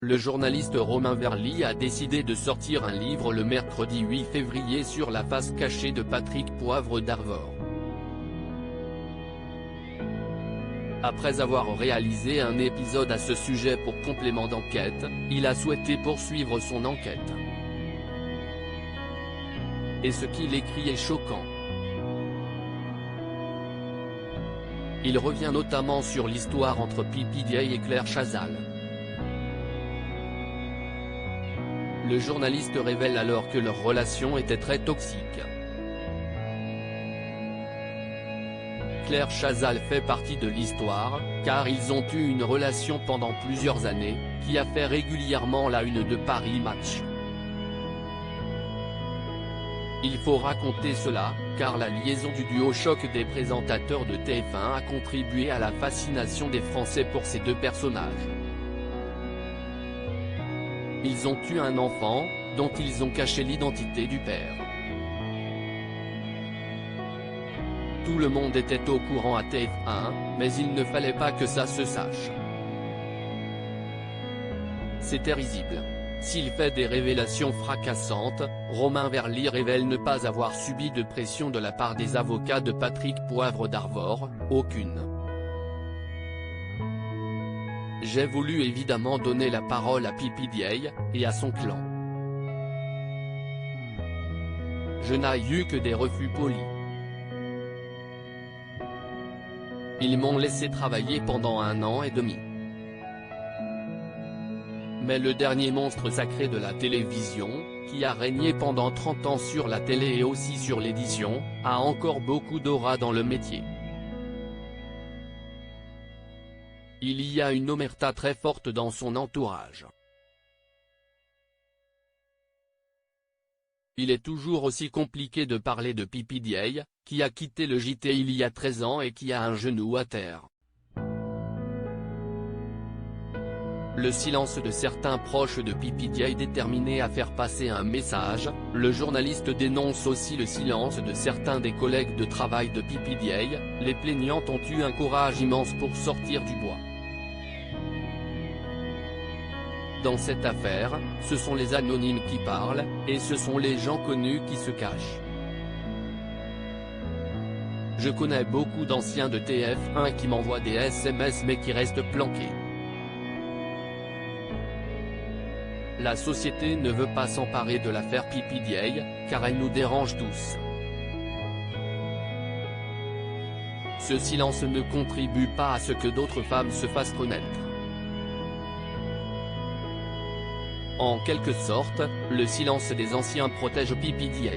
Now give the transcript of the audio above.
Le journaliste Romain Verly a décidé de sortir un livre le mercredi 8 février sur la face cachée de Patrick Poivre d'Arvor. Après avoir réalisé un épisode à ce sujet pour complément d'enquête, il a souhaité poursuivre son enquête. Et ce qu'il écrit est choquant. Il revient notamment sur l'histoire entre PPDA et Claire Chazal. Le journaliste révèle alors que leur relation était très toxique. Claire Chazal fait partie de l'histoire, car ils ont eu une relation pendant plusieurs années, qui a fait régulièrement la une de Paris Match. Il faut raconter cela, car la liaison du duo choc des présentateurs de TF1 a contribué à la fascination des Français pour ces deux personnages. Ils ont eu un enfant, dont ils ont caché l'identité du père. Tout le monde était au courant à TF1, mais il ne fallait pas que ça se sache. C'était risible. S'il fait des révélations fracassantes, Romain Verly révèle ne pas avoir subi de pression de la part des avocats de Patrick Poivre d'Arvor, aucune. J'ai voulu évidemment donner la parole à PPDA, et à son clan. Je n'ai eu que des refus polis. Ils m'ont laissé travailler pendant 1 an et demi. Mais le dernier monstre sacré de la télévision, qui a régné pendant 30 ans sur la télé et aussi sur l'édition, a encore beaucoup d'aura dans le métier. Il y a une omerta très forte dans son entourage. Il est toujours aussi compliqué de parler de PPDA, qui a quitté le JT il y a 13 ans et qui a un genou à terre. Le silence de certains proches de PPDA est déterminé à faire passer un message. Le journaliste dénonce aussi le silence de certains des collègues de travail de PPDA. Les plaignantes ont eu un courage immense pour sortir du bois. Dans cette affaire, ce sont les anonymes qui parlent, et ce sont les gens connus qui se cachent. Je connais beaucoup d'anciens de TF1 qui m'envoient des SMS mais qui restent planqués. La société ne veut pas s'emparer de l'affaire PPDA, car elle nous dérange tous. Ce silence ne contribue pas à ce que d'autres femmes se fassent connaître. En quelque sorte, le silence des anciens protège PPDA.